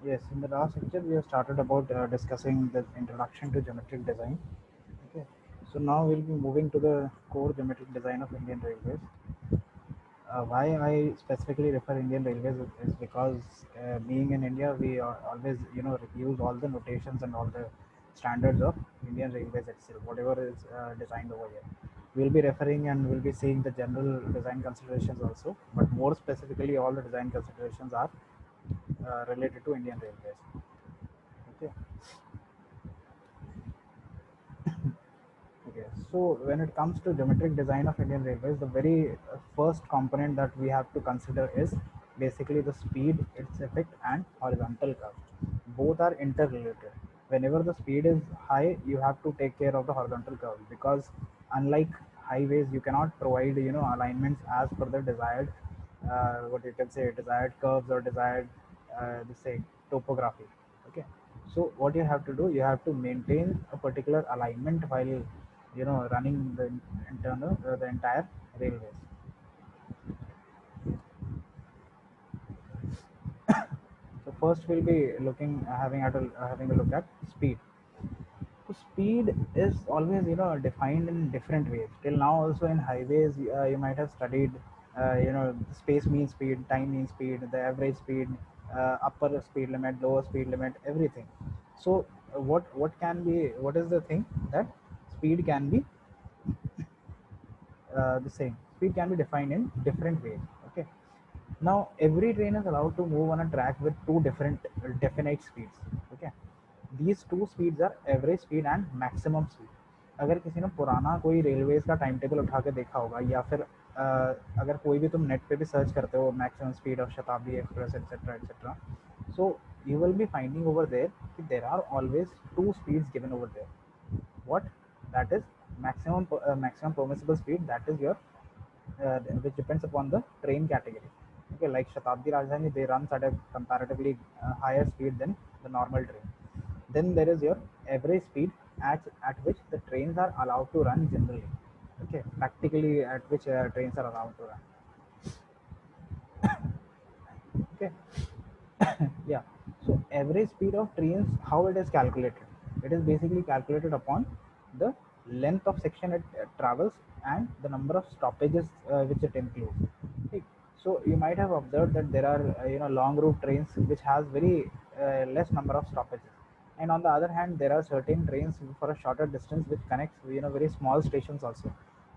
Yes, in the last lecture we have started about discussing the introduction to geometric design. Okay, so now we'll be moving to the core geometric design of Indian Railways. Why I specifically refer Indian Railways is because being in India, we are always use all the notations and all the standards of Indian Railways itself, whatever is designed over here. We'll be referring and we'll be seeing the general design considerations also, but more specifically, all the design considerations are related to Indian Railways. Okay. Okay, so when it comes to geometric design of Indian Railways, the very first component that we have to consider is basically the speed, its effect, and horizontal curve. Both are interrelated. Whenever the speed is high, you have to take care of the horizontal curve because unlike highways, you cannot provide alignments as per the desired what you can say desired curves or desired the say topography. Okay, so what you have to do, you have to maintain a particular alignment while running the entire railways. So first we'll be looking having a look at speed. So speed is always defined in different ways. Till now also in highways you might have studied space mean speed, time mean speed, the average speed, upper speed limit, lower speed limit, everything. So what is the thing that speed can be the same. Speed can be defined in different ways. Okay. Now every train is allowed to move on a track with two different definite speeds. Okay. These two speeds are average speed and maximum speed. अगर किसी ने पुराना कोई railways का time table उठा के देखा होगा या फिर अगर कोई भी तुम नेट पे भी सर्च करते हो मैक्सिमम स्पीड ऑफ शताब्दी express etcetera, so you will be finding over there that there are always two speeds given over there. What? That is maximum permissible speed, that is your which depends upon the train category. Okay, like Shatabdi Rajdhani, they runs at a comparatively higher speed than the normal train. Then there is your average speed at which the trains are allowed to run generally. Okay, practically at which trains are allowed to run. Okay, yeah. So average speed of trains, how it is calculated? It is basically calculated upon the length of section it travels and the number of stoppages which it includes. Okay. So you might have observed that there are long route trains which has very less number of stoppages, and on the other hand there are certain trains for a shorter distance which connects very small stations also.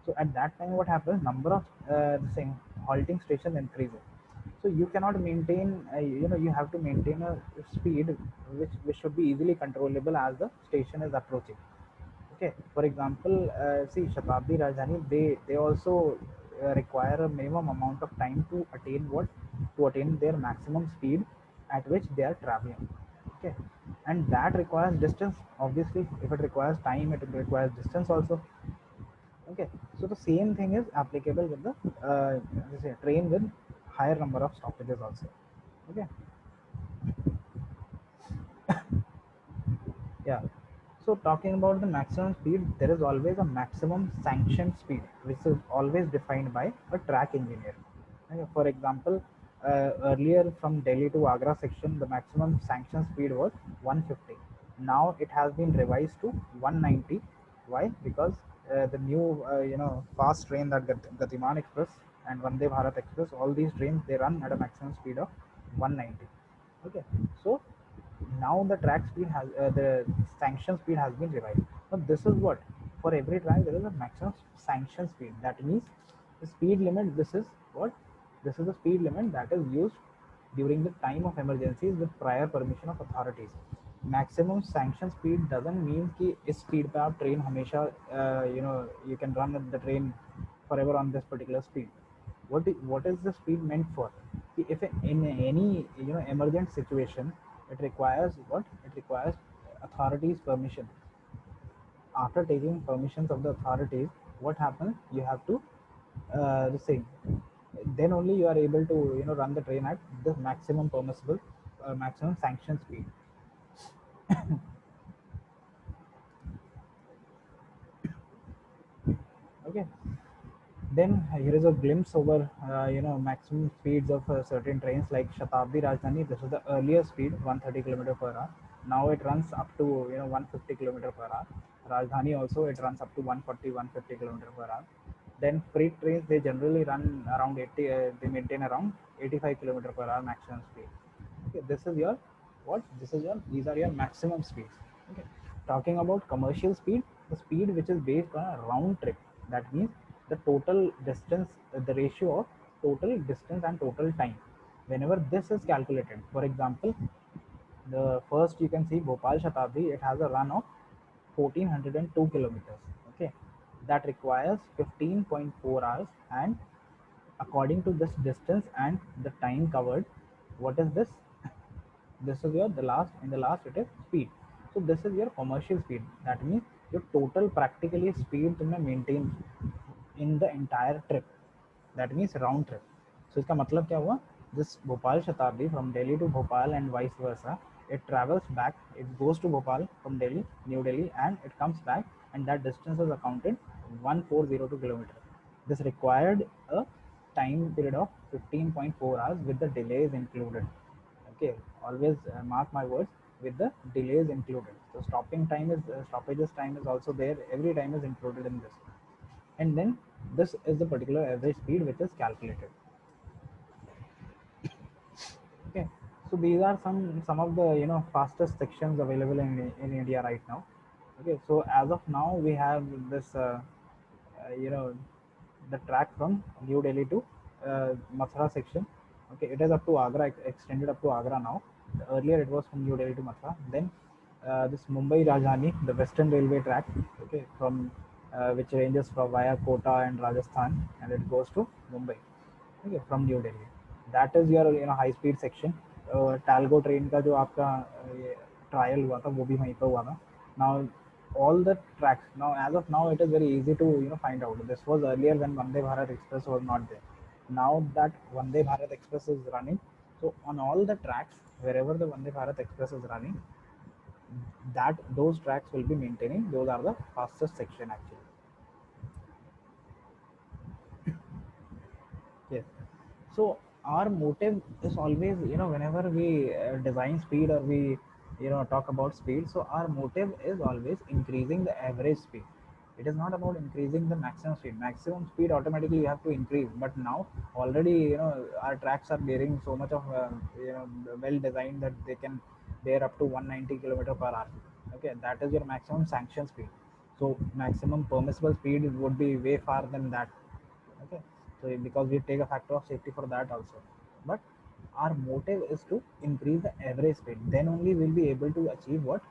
So at that time what happens, number of the same halting stations increases. So you cannot maintain you have to maintain a speed which should be easily controllable as the station is approaching. Okay, for example, see Shatabdi Rajdhani, they also require a minimum amount of time to attain their maximum speed at which they are traveling. Okay, and that requires distance. Obviously if it requires time, it requires distance also. Okay, so the same thing is applicable with the say train with higher number of stoppages also. Okay, yeah. So talking about the maximum speed, there is always a maximum sanctioned speed, which is always defined by a track engineer. Okay, for example, earlier from Delhi to Agra section, the maximum sanctioned speed was 150. Now it has been revised to 190. Why? Because the new fast train, that Gatiman Express and Vande Bharat Express, all these trains they run at a maximum speed of 190. Okay, so now the track speed has the sanction speed has been revised. Now this is what, for every track there is a maximum sanction speed. That means the speed limit. This is the speed limit that is used during the time of emergencies with prior permission of authorities. Maximum sanction speed doesn't mean कि इस speed पे आप train हमेशा you can run the train forever on this particular speed. What is the speed meant for? If in any emergent situation, it requires what? It requires authorities permission. After taking permissions of the authorities, what happens? You have to the same. Then only you are able to run the train at the maximum permissible maximum sanction speed. Okay. Then here is a glimpse over maximum speeds of certain trains like Shatabdi Rajdhani. This is the earlier speed, 130 km per hour. Now it runs up to 150 km per hour. Rajdhani also it runs up to 140 150 km per hour. Then freight trains they generally run around 80. They maintain around 85 km per hour maximum speed. Okay, this is your what? This is your these are your maximum speeds. Okay, talking about commercial speed, the speed which is based on a round trip. That means the total distance, the ratio of total distance and total time. Whenever this is calculated, for example, the first you can see Bhopal Shatabdi, it has a run of 1402 kilometers. Okay, that requires 15.4 hours, and according to this distance and the time covered, what is this? This is your the last in the last it is speed. So this is your commercial speed. That means your total practically speed तुमने maintain in the entire trip. That means round trip. So इसका मतलब क्या हुआ? This Bhopal Shatabdi from Delhi to Bhopal and vice versa, it travels back. It goes to Bhopal from Delhi, New Delhi, and it comes back, and that distance is accounted 1402 kilometers. This required a time period of 15.4 hours with the delays included. Okay, always mark my words, with the delays included. So stopping time is stoppages time is also there. Every time is included in this, and then this is the particular average speed which is calculated. Okay, so these are some of the fastest sections available in India right now. Okay, so as of now we have this you know the track from New Delhi to Mathura section. Okay, it is up to Agra, extended up to Agra now. Earlier it was from New Delhi to Mathura. Then this Mumbai Rajdhani, the Western Railway track, okay, from which ranges from via Kota and Rajasthan, and it goes to Mumbai. Okay, from New Delhi. That is your high speed section. Talgo train का जो आपका trial हुआ था वो भी वहीं पे हुआ था. Now all the tracks now as of now it is very easy to find out. This was earlier when Vande Bharat Express was not there. Now that Vande Bharat Express is running, so on all the tracks wherever the Vande Bharat Express is running, that those tracks will be maintaining. Those are the fastest section actually. Yes. So our motive is always, whenever we design speed or we, talk about speed. So our motive is always increasing the average speed. It is not about increasing the maximum speed. Maximum speed automatically you have to increase. But now already, our tracks are bearing so much of, well designed that they can bear up to 190 kilometer per hour. Okay, that is your maximum sanction speed. So maximum permissible speed would be way far than that. Okay, so because we take a factor of safety for that also, but our motive is to increase the average speed. Then only we'll be able to achieve what?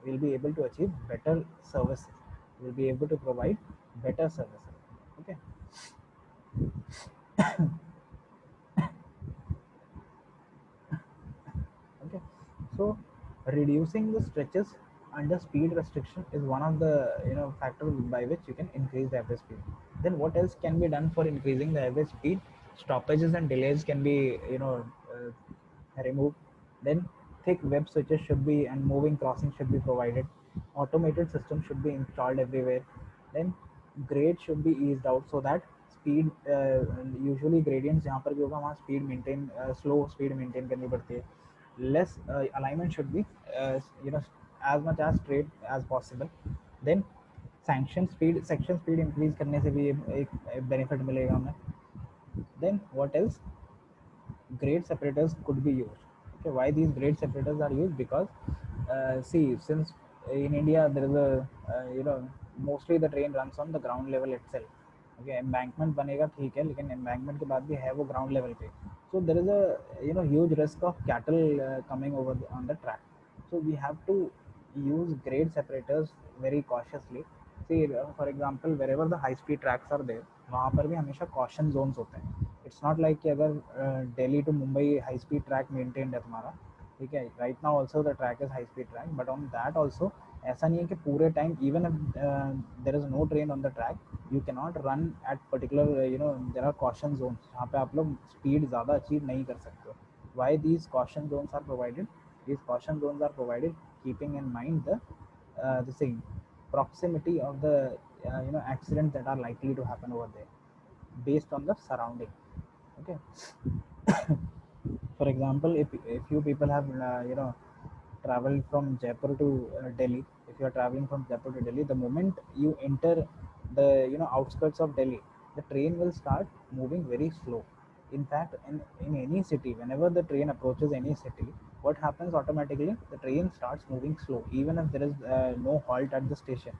We'll be able to achieve better services. We'll be able to provide better services. Okay. Okay, so reducing the stretches under speed restriction is one of the factors by which you can increase the average speed. Then what else can be done for increasing the average speed? Stoppages and delays can be removed. Then thick web switches should be and moving crossings should be provided. Automated systems should be installed everywhere. Then grade should be eased out so that speed usually gradients जहाँ पर भी होगा वहाँ speed maintain slow speed maintain करनी पड़ती है. Less alignment should be as much as straight as possible. Then sanction speed section speed increase करने से भी एक benefit मिलेगा हमें. Then what else? Grade separators could be used. Okay, why these grade separators are used? Because see, since in India there is a mostly the train runs on the ground level itself. Okay, embankment बनेगा ठीक है, लेकिन embankment के बाद भी है वो ground level पे. So there is a huge risk of cattle coming over on the track. So we have to use grade separators very cautiously. See, for example, wherever the high speed tracks are there, वहाँ पर भी हमेशा caution zones होते हैं. It's not like कि अगर Delhi to Mumbai high speed track maintained है तुम्हारा, ठीक है, right now also the track is high speed track, but on that also ऐसा नहीं है कि पूरे time even if there is no train on the track, you cannot run at particular there are caution zones जहाँ पे आप लोग speed ज़्यादा achieve नहीं कर सकते हो. Why these caution zones are provided? These caution zones are provided keeping in mind the same proximity of the accidents that are likely to happen over there. based on the surrounding. Okay. For example, if you people have traveled from Jaipur to Delhi, if you are traveling from Jaipur to Delhi, the moment you enter the outskirts of Delhi, the train will start moving very slow. In fact, in any city, whenever the train approaches any city, what happens automatically? The train starts moving slow, even if there is no halt at the station.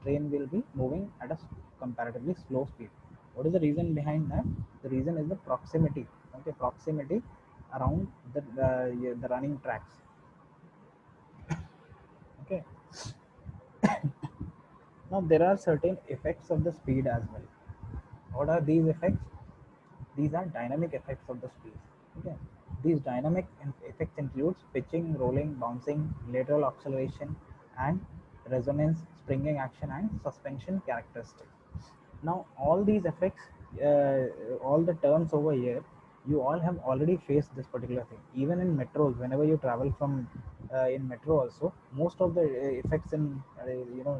Train will be moving at a comparatively slow speed. What is the reason behind that? The reason is the proximity. Okay, proximity around yeah, the running tracks. Okay. Now there are certain effects of the speed as well. What are these effects? These are dynamic effects of the speed. Okay. These dynamic effects includes pitching, rolling, bouncing, lateral acceleration, and resonance, springing action, and suspension characteristics. Now, all these effects, all the terms over here, you all have already faced this particular thing. Even in metros, whenever you travel from in metro, also most of the effects in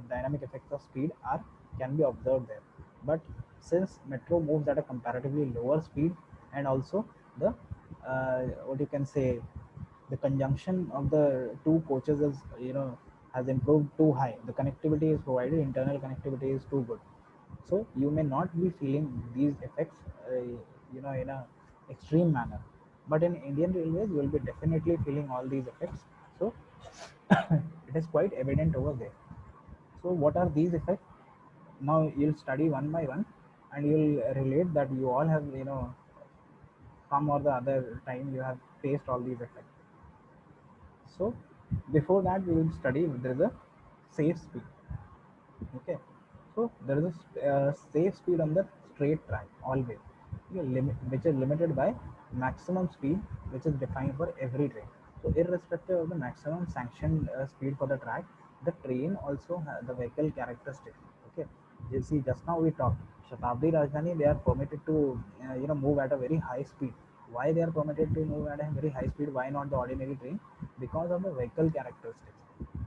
dynamic effects of speed are can be observed there. But since metro moves at a comparatively lower speed, and also the what you can say, the conjunction of the two coaches is has improved too high. The connectivity is provided, internal connectivity is too good, so you may not be feeling these effects in a extreme manner, but in Indian Railways you will be definitely feeling all these effects. So it is quite evident over there. So what are these effects? Now you'll study one by one, and you'll relate that you all have some or the other time you have faced all these effects. So before that we will study there is a safe speed. Okay, so there is a safe speed on the straight track always, okay, which is limited by maximum speed, which is defined for every train. So irrespective of the maximum sanctioned speed for the track, the train also has the vehicle characteristics. Okay, you see, just now we talked Shatabdi Rajdhani, they are permitted to move at a very high speed. Why they are permitted to move at a very high speed? Why not the ordinary train? Because of the vehicle characteristics.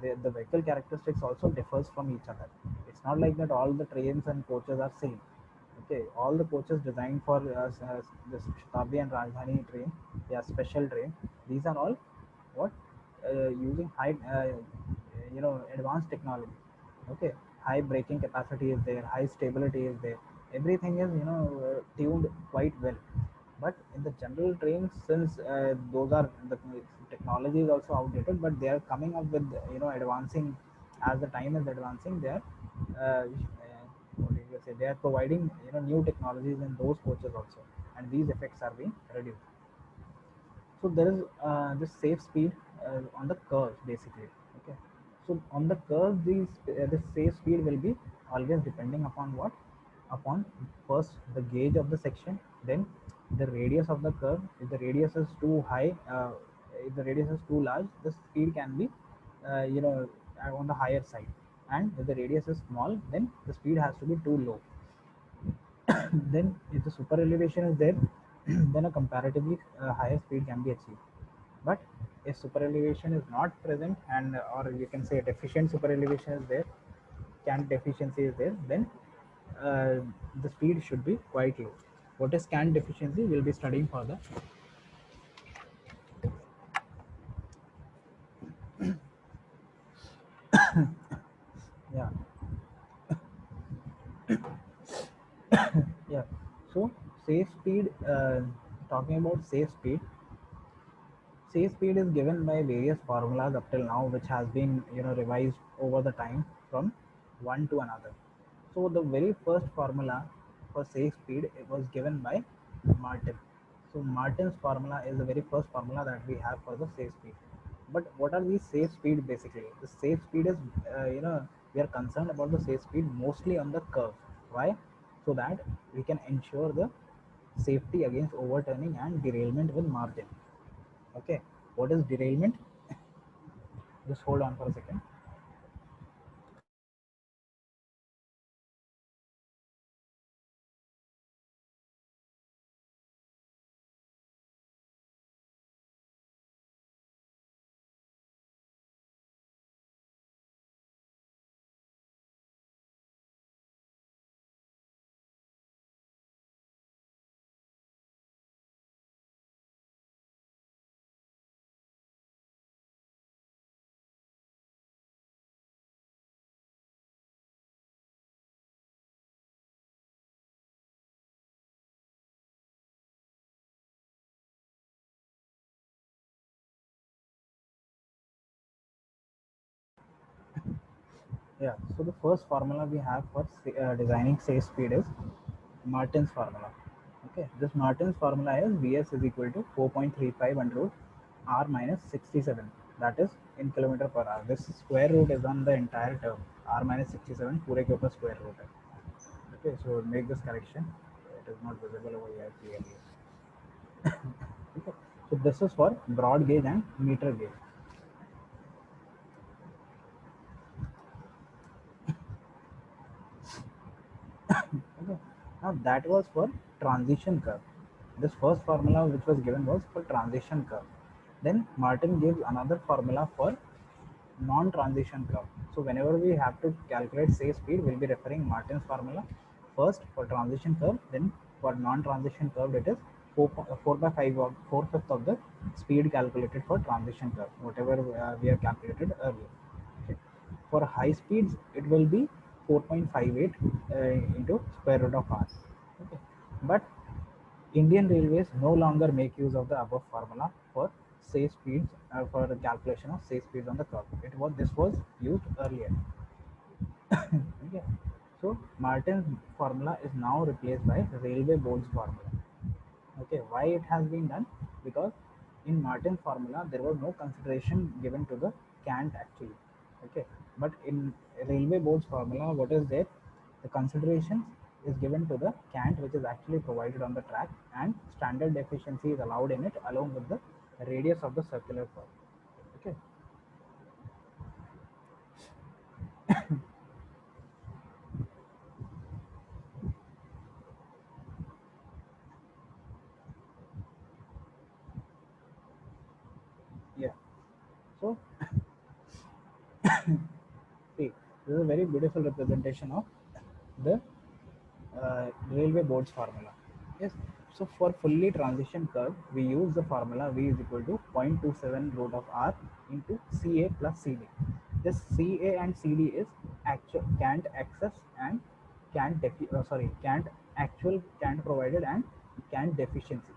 The vehicle characteristics also differs from each other. It's not like that all the trains and coaches are same. Okay, all the coaches designed for this Shatabdi and Rajdhani train, they are special train. These are all what using high, advanced technology. Okay, high braking capacity is there, high stability is there. Everything is tuned quite well. But in the general trains, since those are the technology is also outdated, but they are coming up with advancing as the time is advancing. They are what do you say? They are providing new technologies in those coaches also, and these effects are being reduced. So there is this safe speed on the curves basically. Okay, so on the curves, this safe speed will be always depending upon what? Upon first the gauge of the section, then the radius of the curve. If the radius is too high, if the radius is too large, the speed can be you know on the higher side, and if the radius is small, then the speed has to be too low. Then if the super elevation is there, then a comparatively higher speed can be achieved. But if super elevation is not present, and or you can say deficient super elevation is there, cant deficiency is there, then uh, the speed should be quite low. What is cant deficiency? We'll be studying further. Yeah, yeah. So safe speed. Talking about safe speed, C speed is given by various formulas up till now, which has been revised over the time from one to another. So the very first formula for safe speed, it was given by Martin. So Martin's formula is the very first formula that we have for the safe speed. But what are these safe speed basically? The safe speed is we are concerned about the safe speed mostly on the curve. Why? So that we can ensure the safety against overturning and derailment with margin. Okay, what is derailment? Just hold on for a second. Yeah, so the first formula we have for designing safe speed is Martin's formula. Okay, this Martin's formula is Vs is equal to 4.35 under root R minus 67. That is in kilometer per hour. This square root is on the entire term. R minus 67 पूरे के ऊपर square root है. Okay, so make this correction. It is not visible over here clearly. Okay, so this is for broad gauge and meter gauge. Okay. Now that was for transition curve. This first formula which was given was for transition curve. Then Martin gives another formula for non-transition curve. So whenever we have to calculate say speed, we'll be referring Martin's formula first for transition curve. Then for non-transition curve, it is 4 by 5 or 4/5 of the speed calculated for transition curve, whatever we have calculated earlier. Okay. For high speeds, it will be 4.58 into square root of r. Okay. But Indian Railways no longer make use of the above formula for say speeds for the calculation of say speeds on the curve. It was this was used earlier. Okay. So Martin's formula is now replaced by Railway Board's formula. Okay, why it has been done? Because in Martin formula there was no consideration given to the cant actually. Okay, but in railway board's formula, what is there? The consideration is given to the cant which is actually provided on the track, and standard efficiency is allowed in it along with the radius of the circular curve. Okay, yeah. So see, this is a very beautiful representation of the railway board's formula. Yes. So for fully transition curve, we use the formula V is equal to 0.27 root of R into CA plus CD. This CA and CD is actual cant access and cant actual cant provided and cant deficiency.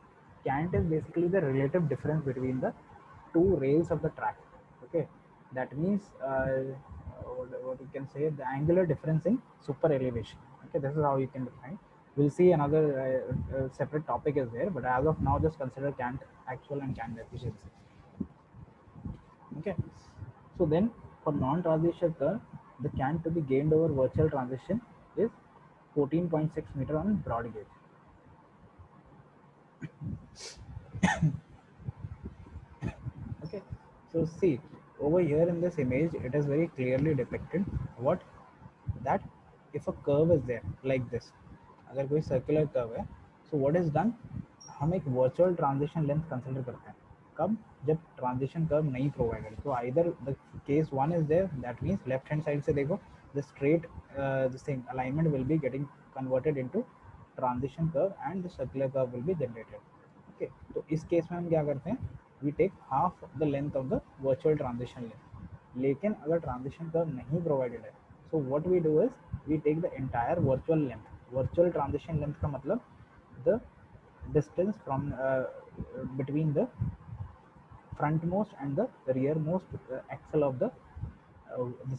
Cant is basically the relative difference between the two rails of the track. Okay, that means what you can say, the angular difference in super elevation. Okay, this is how you can define. We'll see another separate topic is there, but as of now just consider cant actual and cant efficiency. Okay, so then for non-transition curve, the cant to be gained over virtual transition is 14.6 meter on broad gauge. Okay, so see over here in this image, it is very clearly depicted what that if a curve is there like this, अगर कोई circular curve है, so what is done, हम एक virtual transition length consider करते हैं. कब? जब transition curve नहीं provided. So either the case one is there, that means left hand side से देखो, the straight the same alignment will be getting converted into transition curve and the circular curve will be generated. Okay, तो इस case में हम क्या करते हैं, we take half the length of the virtual transition length. लेकिन अगर transition curve नहीं प्रोवाइडेड है, so what we do is we take the entire virtual length. Virtual transition length का मतलब the distance from between the frontmost and the rearmost axle of the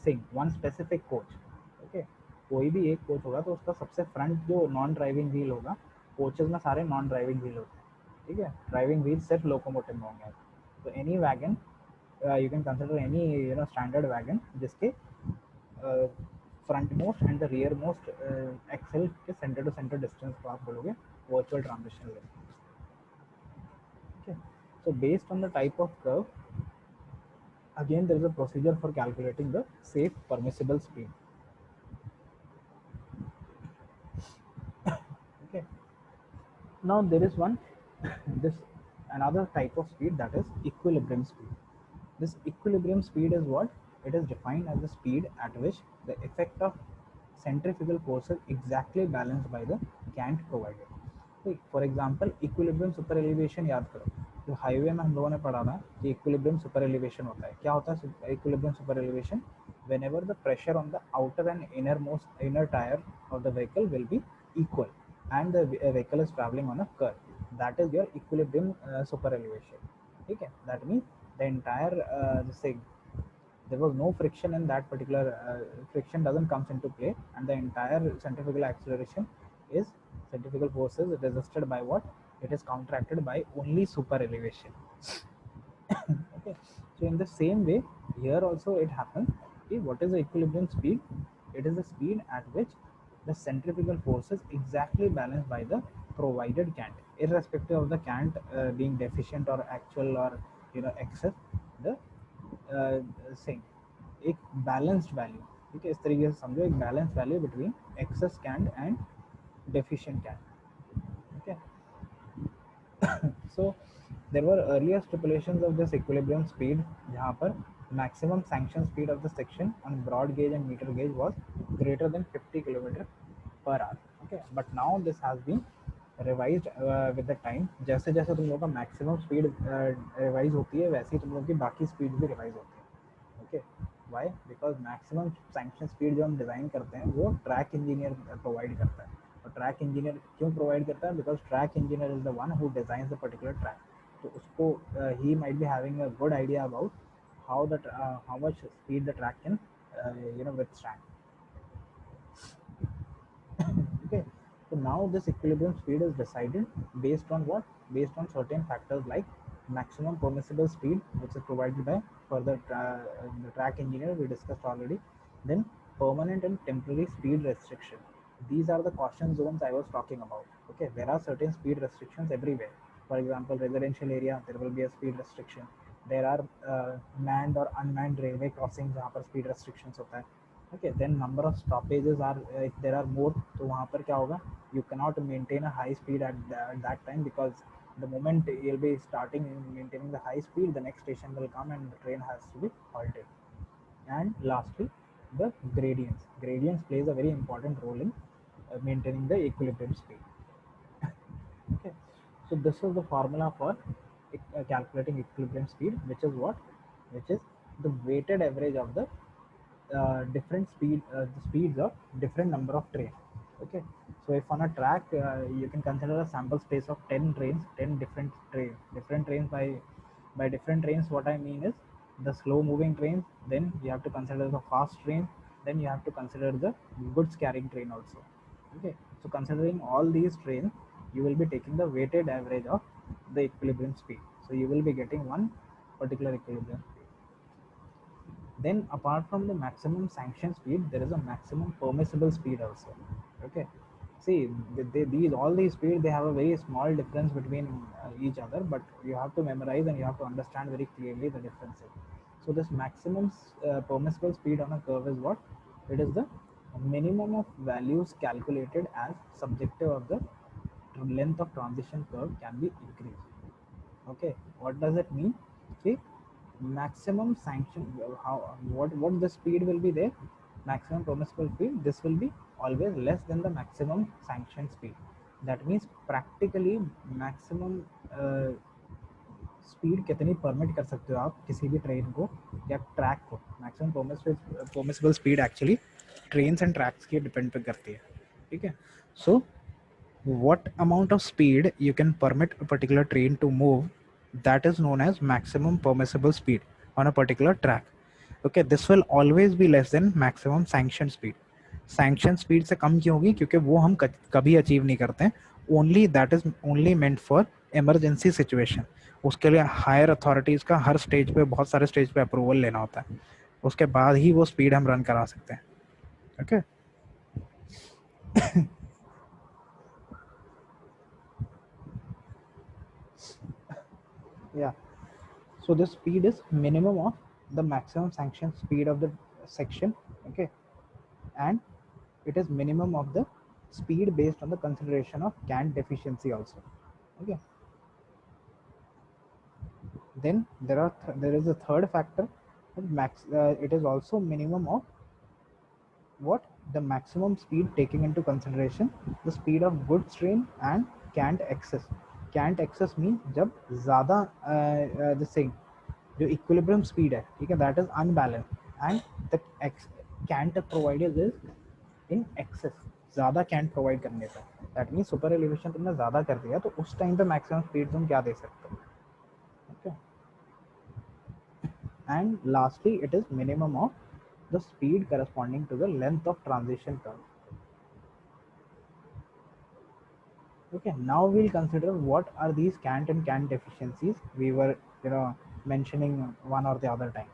same one specific coach. Okay, कोई भी एक coach होगा तो उसका सबसे front जो नॉन ड्राइविंग व्हील होगा, कोचेज में सारे नॉन ड्राइविंग व्हील होते हैं. ठीक है, ड्राइविंग व्हील सिर्फ लोकोमोटिव में होंगे. तो any wagon you can consider any standard wagon जिसके front most end the rear most axle के सेंटर टू सेंटर डिस्टेंस को आप बोलोगे virtual transition length. Okay. So based on the type of curve, again there is a procedure for calculating the safe permissible speed. Okay. Now there is one this another type of speed, that is equilibrium speed. This equilibrium speed is what? It is defined as the speed at which the effect of centrifugal force is exactly balanced by the cant provided. For example equilibrium super elevation याद करो, जो highway में हम लोगों ने पढ़ा था कि इक्विलिब्रियम सुपर एलिवेशन होता है. क्या होता है equilibrium super elevation? whenever the pressure on the outer and inner tire of the vehicle will be equal and the vehicle is traveling on a curve, that is your equilibrium super elevation. ठीक है, that means the entire this thing, there was no friction in that particular friction doesn't comes into play, and the entire centrifugal acceleration is centrifugal forces resisted by what? It is counteracted by only super elevation. Okay, so in the same way here also it happens. Okay, what is the equilibrium speed? It is the speed at which the centrifugal force is exactly balanced by the provided cant, irrespective of the cant being deficient or actual or excess, the same एक balanced value, ठीक है, इस तरीके से समझो, एक balance value between excess cant and deficient cant. Okay. So there were earlier stipulations of this equilibrium speed जहाँ पर maximum sanction speed of the section on broad gauge and meter gauge was greater than 50 kilometer per hour. Okay, but now this has been revised with the time. जैसे जैसे तुम लोगों का maximum speed revise होती है वैसे ही तुम लोगों की बाकी speed भी रिवाइज होती है. Okay, why? Because maximum sanction speed जो हम डिज़ाइन करते हैं वो ट्रैक इंजीनियर प्रोवाइड करता है. और ट्रैक इंजीनियर क्यों प्रोवाइड करता है? Because track engineer is the one who design the particular track. तो उसको he might be having a good idea about how much speed the track can withstand. Okay, so now this equilibrium speed is decided based on what? Based on certain factors like maximum permissible speed, which is provided by further the track engineer we discussed already. Then permanent and temporary speed restriction. These are the caution zones I was talking about. Okay, there are certain speed restrictions everywhere. For example, residential area there will be a speed restriction. There are manned or unmanned railway crossings जहाँ पर speed restrictions होता है. Okay, then number of stoppages are if there are more, तो वहाँ पर क्या होगा? You cannot maintain a high speed at that time, because the moment you'll be starting maintaining the high speed, the next station will come and the train has to be halted. And lastly, the gradients plays a very important role in maintaining the equilibrium speed. Okay, so this is the formula for calculating equilibrium speed, which is what? Which is the weighted average of the different the speeds of different number of trains. Okay, so if on a track you can consider a sample space of 10 trains, 10 different trains. By different trains, what I mean is the slow moving trains, then you have to consider the fast train, then you have to consider the goods carrying train also. Okay, so considering all these trains, you will be taking the weighted average of the equilibrium speed, so you will be getting one particular equilibrium speed. Then apart from the maximum sanction speed, there is a maximum permissible speed also. Okay, see, these all these speed, they have a very small difference between each other, but you have to memorize and you have to understand very clearly the differences. So this maximum permissible speed on a curve is what? It is the minimum of values calculated as subjective of the length of transition curve can be increased. Okay, what does it mean? See, maximum sanction, how, what the speed will be there, maximum permissible speed, this will be always less than the maximum sanction speed. That means practically maximum speed कितनी permit कर सकते हो आप किसी भी train को या track को. Maximum permissible speed actually trains and tracks की डिपेंड पे करती है. ठीक है, सो what amount of speed you can permit a particular train to move, that is known as maximum permissible speed on a particular track. Okay, this will always be less than maximum sanction speed. Sanction speed से कम क्यों होगी? क्योंकि वो हम कभी achieve नहीं करते हैं. Only that is only meant for emergency situation. उसके लिए हायर अथॉरिटीज का हर स्टेज पे, बहुत सारे स्टेज पे अप्रूवल लेना होता है, उसके बाद ही वो स्पीड हम रन करा सकते हैं. Okay, yeah, so the speed is minimum of the maximum sanction speed of the section. Okay, and it is minimum of the speed based on the consideration of cant deficiency also. Okay, then there is a third factor, it is also minimum of what? The maximum speed taking into consideration the speed of goods train and cant excess. Cant excess means जब ज़्यादा the same जो equilibrium speed है, ठीक है, that is unbalance and the cant provided is in excess. ज़्यादा cant provide करने से, that means super elevation तुमने ज़्यादा कर दिया, तो उस टाइम पे मैक्सिमम स्पीड तुम क्या दे सकते हो. Okay, and lastly it is minimum of the speed corresponding to the length of transition curve. Okay, now we'll consider what are these cant and cant deficiencies we were mentioning one or the other time.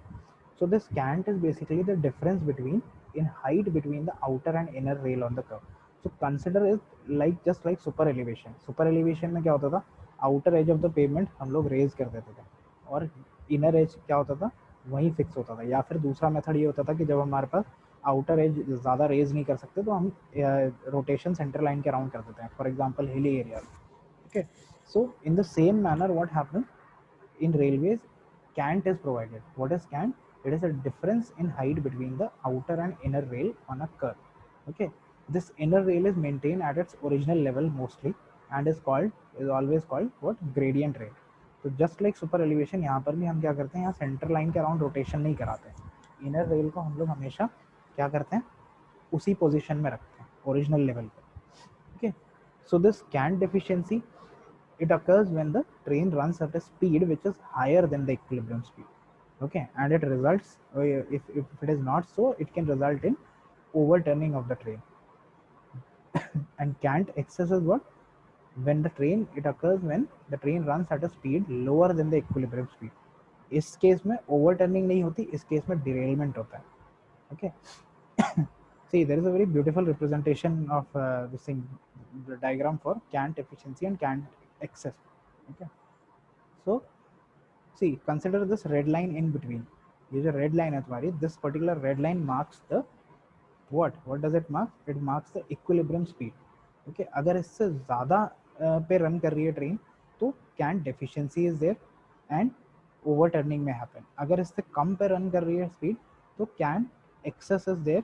So this cant is basically the difference between in height between the outer and inner rail on the curve. So consider it like just like super elevation. Super elevation में क्या होता था, outer edge of the pavement हम लोग raise कर देते थे और inner edge क्या होता था वहीं फिक्स होता था, या फिर दूसरा मेथड ये होता था कि जब हमारे पास आउटर एज ज़्यादा रेज नहीं कर सकते तो हम रोटेशन सेंटर लाइन के अराउंड कर देते हैं, for example hilly area. Okay, so in the same manner what happens in railways, cant is provided. What is cant? It is a difference in height between the outer and inner rail on a curve. Okay, this inner rail is maintained at its original level mostly and is always called what, gradient rail. तो just like super elevation यहाँ पर भी हम क्या करते हैं, यहाँ centre line के अराउंड रोटेशन नहीं कराते हैं, इनर रेल को हम लोग हमेशा क्या करते हैं उसी पोजीशन में रखते हैं ओरिजिनल लेवल पे. Okay, so this cant deficiency, it occurs when the train runs at a speed which is higher than the equilibrium speed. Okay, and it results if it is not so, it can result in overturning of the train. And cant excess is what, when the train, it occurs when the train runs at a speed lower than the equilibrium speed. इस case में overturning नहीं होती, इस case में derailment होता है. Okay. See, there is a very beautiful representation of this thing, the diagram for cant efficiency and cant excess. Okay, so see, consider this red line in between. ये जो red line है तुम्हारी, this particular red line marks the what does it mark? It marks the equilibrium speed. Okay, अगर इससे ज़्यादा पे run कर रही है ट्रेन तो cant deficiency is there and overturning may happen. अगर इससे कम पे रन कर रही है स्पीड तो cant excess is there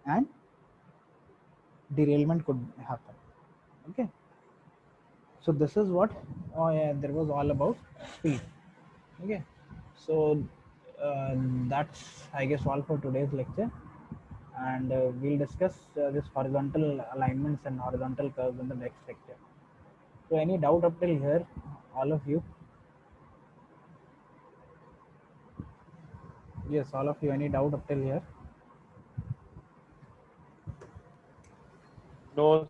and derailment could happen. Okay, so this is what there was all about speed. Okay, so that's I guess all for today's lecture, and we'll discuss this horizontal alignments and horizontal curves in the next lecture. So any doubt up till here, all of you? Yes, all of you, any doubt up till here? No,